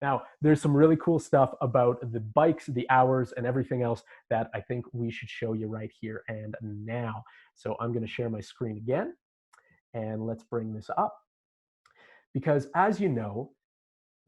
Now, there's some really cool stuff about the bikes, the hours, and everything else that I think we should show you right here and now. So I'm going to share my screen again, and let's bring this up. Because as you know,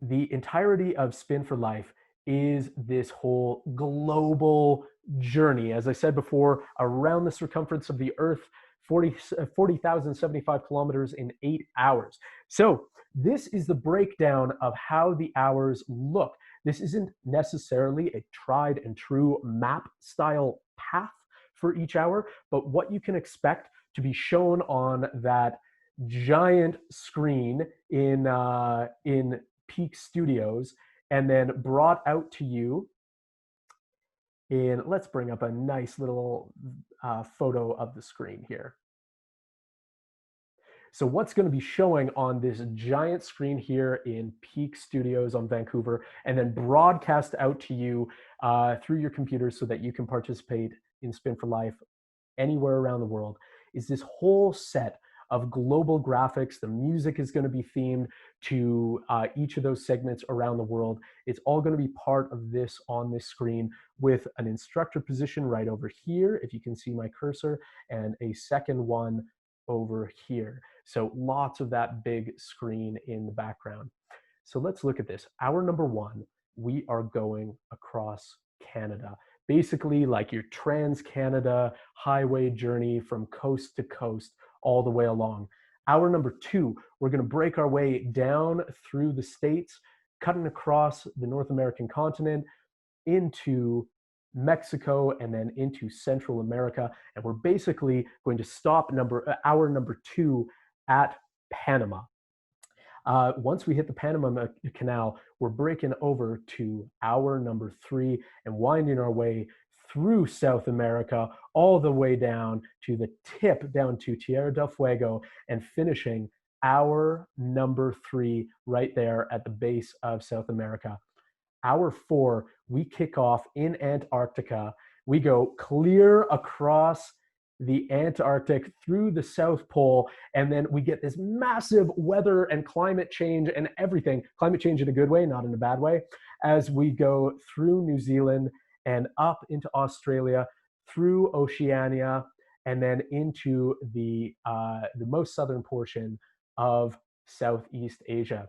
the entirety of Spin for Life is this whole global journey. As I said before, around the circumference of the Earth, 40,075 kilometers in 8 hours. So this is the breakdown of how the hours look. This isn't necessarily a tried and true map style path for each hour, but what you can expect to be shown on that giant screen in Peak Studios, and then brought out to you in, let's bring up a nice little photo of the screen here. So what's going to be showing on this giant screen here in Peak Studios on Vancouver, and then broadcast out to you through your computer so that you can participate in Spin for Life anywhere around the world, is this whole set of global graphics. The music is going to be themed to each of those segments around the world. It's all going to be part of this on this screen, with an instructor position right over here, if you can see my cursor, and a second one over here. So lots of that big screen in the background. So let's look at this. Hour number one, we are going across Canada. Basically like your Trans-Canada highway journey from coast to coast all the way along. Hour number two, we're going to break our way down through the States, cutting across the North American continent into Mexico and then into Central America. And we're basically going to stop hour number two at Panama. Once we hit the Panama Canal, we're breaking over to hour number three and winding our way through South America, all the way down to the tip, down to Tierra del Fuego, and finishing hour number three right there at the base of South America. Hour four, we kick off in Antarctica. We go clear across the Antarctic through the South Pole, and then we get this massive weather and climate change and everything, climate change in a good way, not in a bad way, as we go through New Zealand and up into Australia, through Oceania, and then into the most southern portion of Southeast Asia.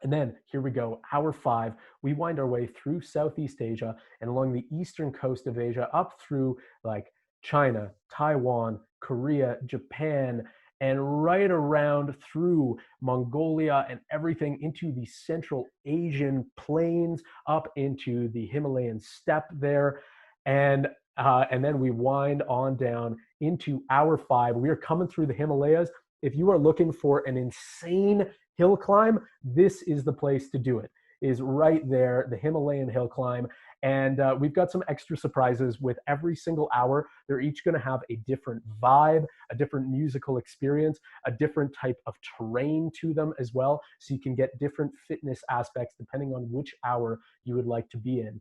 And then here we go, hour five, we wind our way through Southeast Asia and along the eastern coast of Asia, up through like China, Taiwan, Korea, Japan, and right around through Mongolia and everything into the Central Asian plains, up into the Himalayan steppe there. And then we wind on down into hour five. We are coming through the Himalayas. If you are looking for an insane hill climb, this is the place to do it, is right there, the Himalayan hill climb. And we've got some extra surprises with every single hour. They're each going to have a different vibe, a different musical experience, a different type of terrain to them as well. So you can get different fitness aspects depending on which hour you would like to be in.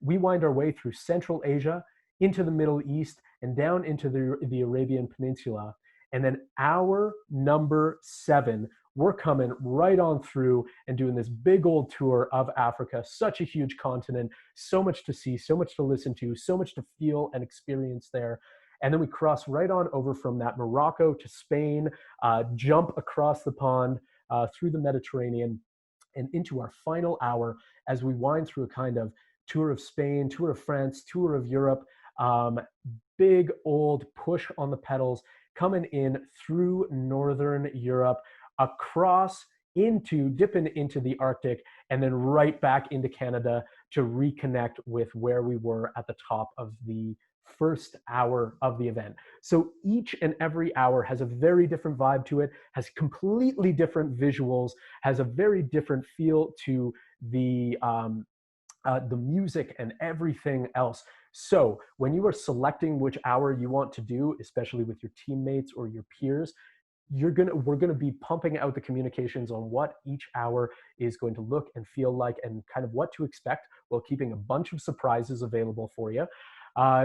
We wind our way through Central Asia, into the Middle East, and down into the Arabian Peninsula. And then hour number seven, we're coming right on through and doing this big old tour of Africa. Such a huge continent, so much to see, so much to listen to, so much to feel and experience there. And then we cross right on over from that Morocco to Spain, jump across the pond through the Mediterranean and into our final hour as we wind through a kind of tour of Spain, tour of France, tour of Europe, big old push on the pedals, coming in through Northern Europe, across dipping into the Arctic, and then right back into Canada to reconnect with where we were at the top of the first hour of the event. So each and every hour has a very different vibe to it, has completely different visuals, has a very different feel to the music and everything else. So when you are selecting which hour you want to do, especially with your teammates or your peers, we're going to be pumping out the communications on what each hour is going to look and feel like, and kind of what to expect, while keeping a bunch of surprises available for you,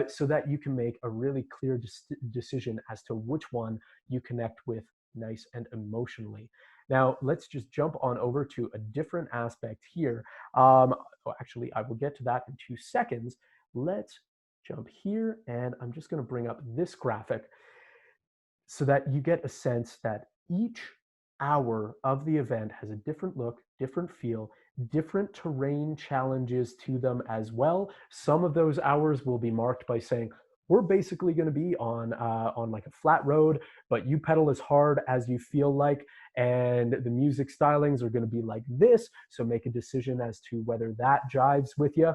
so that you can make a really clear decision as to which one you connect with nice and emotionally. Now, let's just jump on over to a different aspect here. Actually, I will get to that in 2 seconds. Let's jump here, and I'm just going to bring up this graphic so that you get a sense that each hour of the event has a different look, different feel, different terrain challenges to them as well. Some of those hours will be marked by saying, we're basically going to be on like a flat road, but you pedal as hard as you feel like, and the music stylings are going to be like this. So make a decision as to whether that jives with you.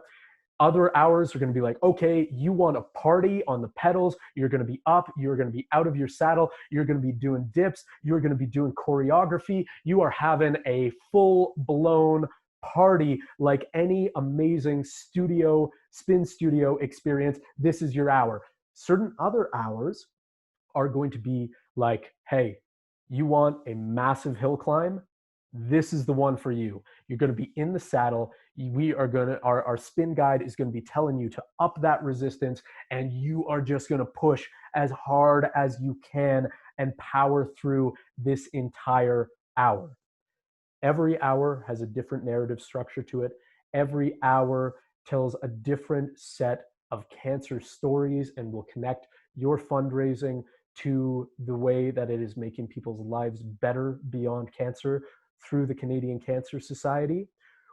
Other hours are going to be like, okay, you want to party on the pedals. You're going to be up. You're going to be out of your saddle. You're going to be doing dips. You're going to be doing choreography. You are having a full blown party like any amazing spin studio experience. This is your hour. Certain other hours are going to be like, hey, you want a massive hill climb? This is the one for you. You're going to be in the saddle. We are going to, our spin guide is going to be telling you to up that resistance, and you are just going to push as hard as you can and power through this entire hour. Every hour has a different narrative structure to it. Every hour tells a different set of cancer stories and will connect your fundraising to the way that it is making people's lives better beyond cancer through the Canadian Cancer Society.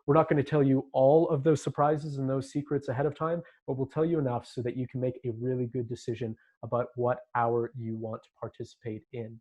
We're not going to tell you all of those surprises and those secrets ahead of time, but we'll tell you enough so that you can make a really good decision about what hour you want to participate in.